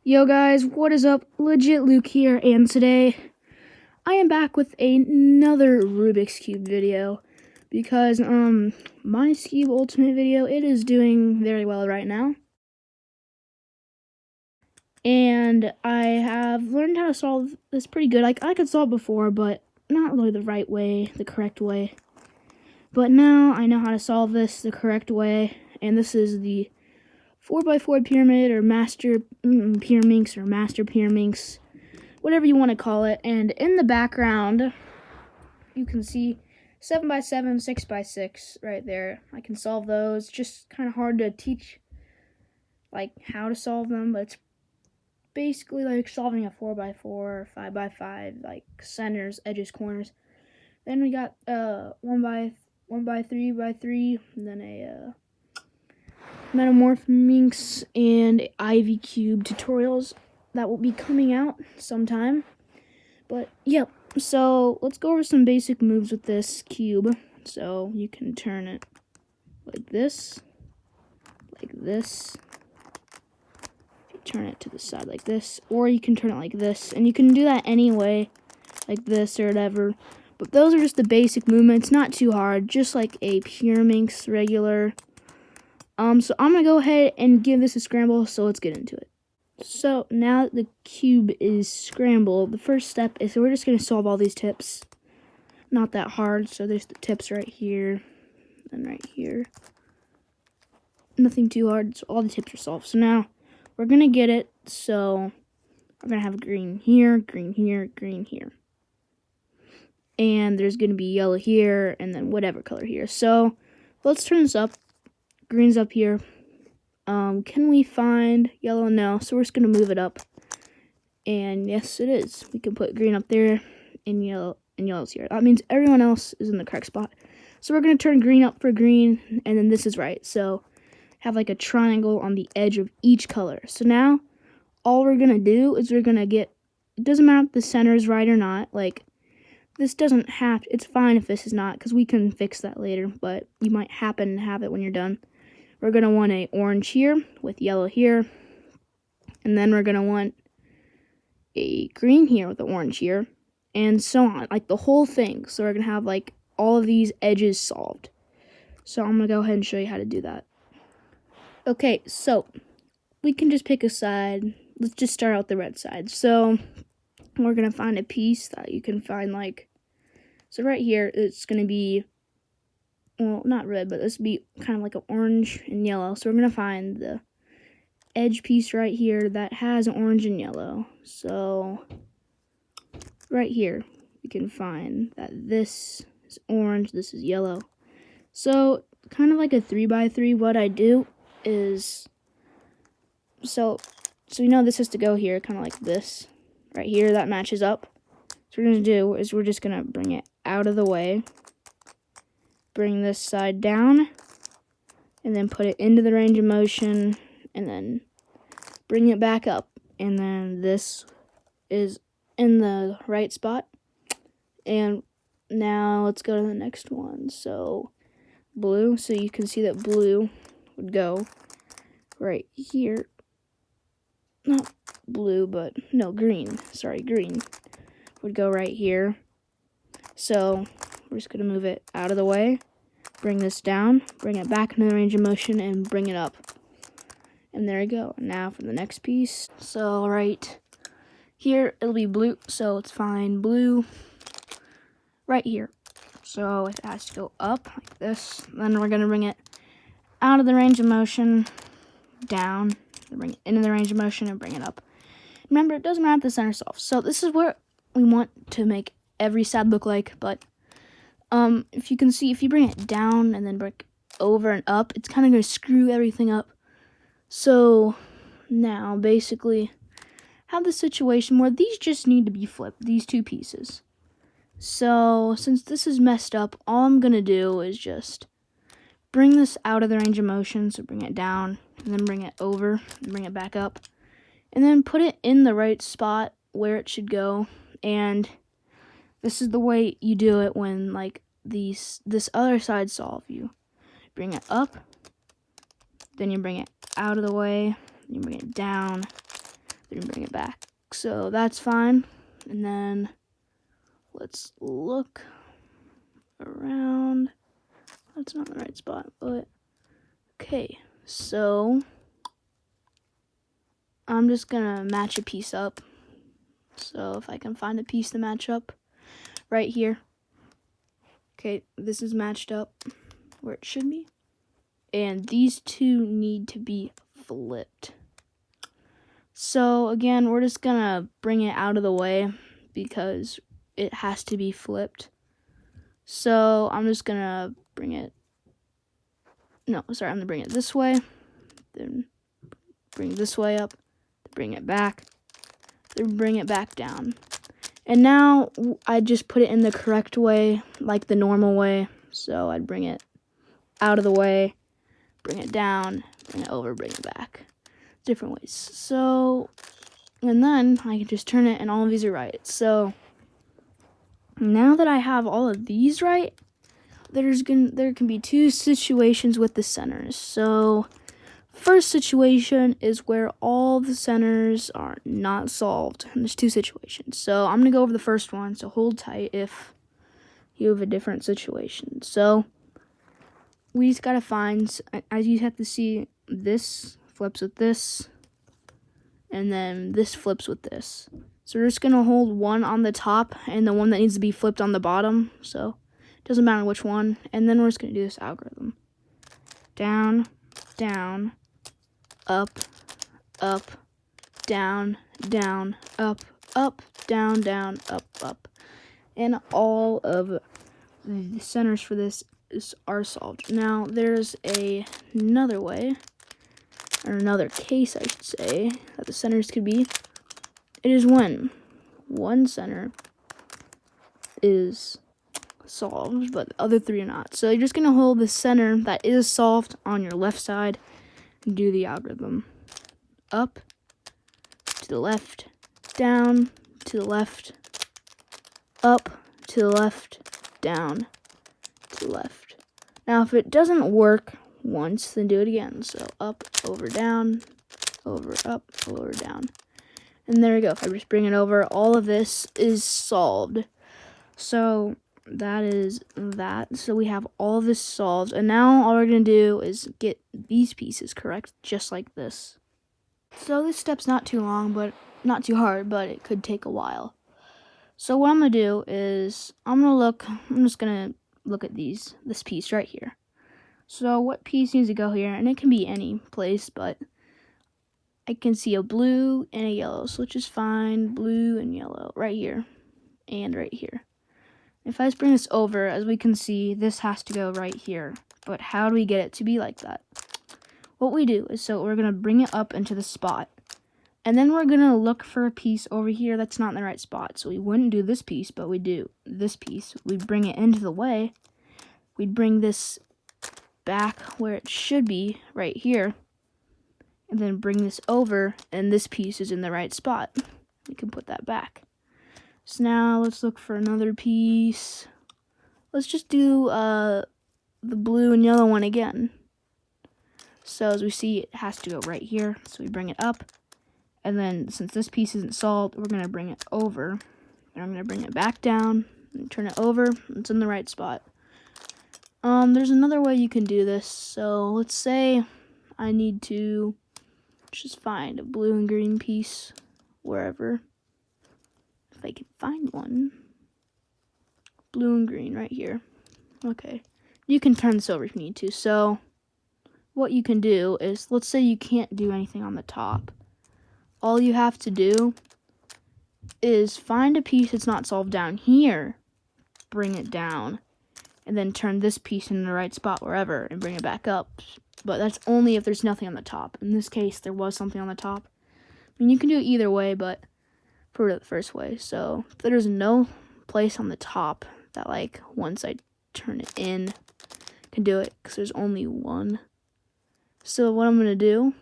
Yo guys, what is up? Legit Luke here, and today I am back with another Rubik's Cube video because my Cube Ultimate video, it is doing very well right now. And I have learned how to solve this pretty good. Like I could solve before, but not really the right way, the correct way. But now I know how to solve this the correct way, and this is the 4x4 pyramid, or master Pyraminx, or master Pyraminx, whatever you want to call it. And in the background, you can see 7x7, 6x6 right there. I can solve those. Just kind of hard to teach, like, how to solve them, but it's basically like solving a 4x4, 5x5, like centers, edges, corners. Then we got 1x3x3, and then a Pyraminx and Ivy Cube tutorials that will be coming out sometime. But yep, so let's go over some basic moves with this cube. So you can turn it like this, you turn it to the side like this, or you can turn it like this, and you can do that anyway, like this or whatever. But those are just the basic movements, not too hard, just like a Pyraminx regular. So I'm going to go ahead and give this a scramble, so let's get into it. So now that the cube is scrambled, the first step is we're just going to solve all these tips. Not that hard, so there's the tips right here, and right here. Nothing too hard, so all the tips are solved. So now we're going to get it, so we're going to have green here, green here, green here. And there's going to be yellow here, and then whatever color here. So let's turn this up. Green's up here. Can we find yellow? No, so we're just gonna move it up. And yes, it is. We can put green up there and yellow's here. That means everyone else is in the correct spot. So we're gonna turn green up for green, and then this is right. So have like a triangle on the edge of each color. So now all we're gonna do is we're gonna get, it doesn't matter if the center is right or not. Like this doesn't have, it's fine if this is not, because we can fix that later, but you might happen to have it when you're done. We're going to want an orange here with yellow here. And then we're going to want a green here with the orange here. And so on, like the whole thing. So we're going to have like all of these edges solved. So I'm going to go ahead and show you how to do that. Okay, so we can just pick a side. Let's just start out the red side. So we're going to find a piece that you can find like, so right here it's going to be, well, not red, but this would be kind of like an orange and yellow. So we're going to find the edge piece right here that has an orange and yellow. So right here, we can find that this is orange, this is yellow. So kind of like a 3x3, what I do is, so you know this has to go here, kind of like this. Right here, that matches up. So what we're going to do is we're just going to bring it out of the way. Bring this side down, and then put it into the range of motion, and then bring it back up. And then this is in the right spot. And now let's go to the next one. So blue, so you can see that blue would go right here. Not blue, but no, green. Sorry, green would go right here. So we're just going to move it out of the way, bring this down, bring it back into the range of motion, and bring it up. And there we go. Now for the next piece. So right here, it'll be blue, so let's find blue right here. So it has to go up like this. Then we're going to bring it out of the range of motion, down, bring it into the range of motion, and bring it up. Remember, it doesn't matter if the center solves. So this is what we want to make every side look like, but if you can see, if you bring it down and then bring it over and up, it's kind of going to screw everything up. So now basically have the situation where these just need to be flipped, these two pieces. So since this is messed up, all I'm going to do is just bring this out of the range of motion. So bring it down and then bring it over and bring it back up, and then put it in the right spot where it should go. And this is the way you do it when like this other side solve. You bring it up, then you bring it out of the way, you bring it down, then bring it back. So that's fine. And then let's look around. That's not the right spot, but okay. So I'm just gonna match a piece up. So if I can find a piece to match up right here. Okay, this is matched up where it should be. And these two need to be flipped. So again, we're just gonna bring it out of the way because it has to be flipped. So I'm just gonna bring it, I'm gonna bring it this way, then bring this way up, bring it back, then bring it back down. And now I just put it in the correct way, like the normal way. So I'd bring it out of the way, bring it down, bring it over, bring it back. Different ways. So, and then I can just turn it and all of these are right. So now that I have all of these right, there can be two situations with the centers. So first situation is where all the centers are not solved. And there's two situations. So I'm gonna go over the first one. So hold tight if you have a different situation. So we just gotta find, as you have to see, this flips with this, and then this flips with this. So we're just gonna hold one on the top and the one that needs to be flipped on the bottom. So it doesn't matter which one. And then we're just gonna do this algorithm. Down, down, up, up, down, down, up, up, down, down, up, up. And all of the centers for this are solved. Now there's another way, or another case I should say, that the centers could be. It is when one center is solved but the other three are not. So you're just gonna hold the center that is solved on your left side and do the algorithm. Up, to the left, down, to the left, up, to the left, down, to the left. Now if it doesn't work once, then do it again. So up, over, down, over, up, over, down. And there we go. If I just bring it over, all of this is solved. So that is that. So we have all of this solved. And now all we're going to do is get these pieces correct, just like this. So this step's not too long, but not too hard, but it could take a while. So what I'm going to do is I'm just going to look at this piece right here. So what piece needs to go here? And it can be any place, but I can see a blue and a yellow, so let's just find blue and yellow right here and right here. If I just bring this over, as we can see, this has to go right here. But how do we get it to be like that? What we do is, so we're going to bring it up into the spot. And then we're going to look for a piece over here that's not in the right spot. So we wouldn't do this piece, but we do this piece. We bring it into the way. We'd bring this back where it should be, right here. And then bring this over, and this piece is in the right spot. We can put that back. So now let's look for another piece. Let's just do the blue and yellow one again. So as we see, it has to go right here. So we bring it up. And then since this piece isn't solved, we're going to bring it over. And I'm going to bring it back down and turn it over. It's in the right spot. There's another way you can do this. So let's say I need to just find a blue and green piece wherever. If I can find one. Blue and green right here. Okay. You can turn this over if you need to. So what you can do is, let's say you can't do anything on the top. All you have to do is find a piece that's not solved down here, bring it down, and then turn this piece in the right spot wherever and bring it back up. But that's only if there's nothing on the top. In this case, there was something on the top. I mean, you can do it either way, but for the first way. So if there's no place on the top that, like, once I turn it in, I can do it, because there's only one. So what I'm going to do,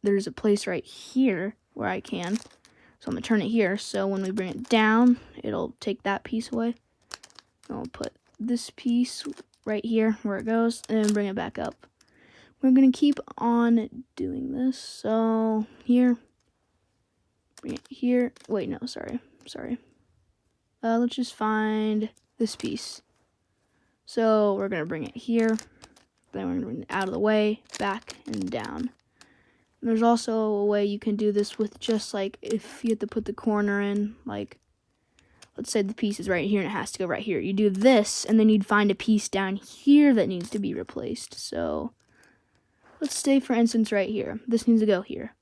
there's a place right here where I can. So I'm going to turn it here. So when we bring it down, it'll take that piece away. I'll put this piece right here where it goes and bring it back up. We're going to keep on doing this. So here, bring it here. Wait, no, sorry. Let's just find this piece. So we're gonna bring it here. Then we're gonna bring it out of the way, back and down. And there's also a way you can do this with just like if you have to put the corner in, like let's say the piece is right here and it has to go right here. You do this and then you'd find a piece down here that needs to be replaced. So let's say for instance right here, this needs to go here.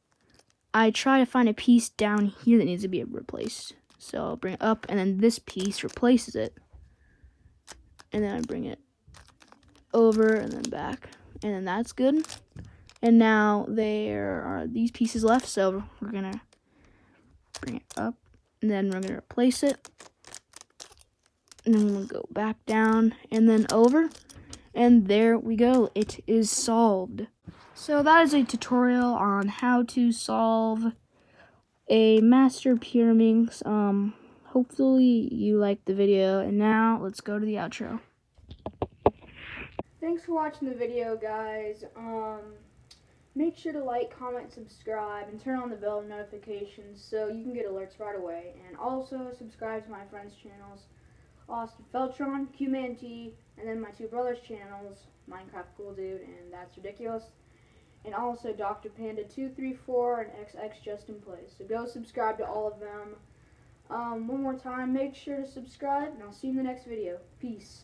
I try to find a piece down here that needs to be replaced. So I'll bring it up and then this piece replaces it. And then I bring it over and then back. And then that's good. And now there are these pieces left, so we're gonna bring it up and then we're gonna replace it. And then we'll go back down and then over. And there we go, it is solved. So that is a tutorial on how to solve a master Pyraminx. Hopefully you liked the video, and now let's go to the outro. Thanks for watching the video, guys. Make sure to like, comment, subscribe, and turn on the bell notifications so you can get alerts right away. And also subscribe to my friends' channels, Austin Feltron, QManT, and then my two brothers' channels, Minecraft Cool Dude and That's Ridiculous, and also Dr. Panda 234 and XX Justin Plays. So go subscribe to all of them. One more time, make sure to subscribe, and I'll see you in the next video. Peace.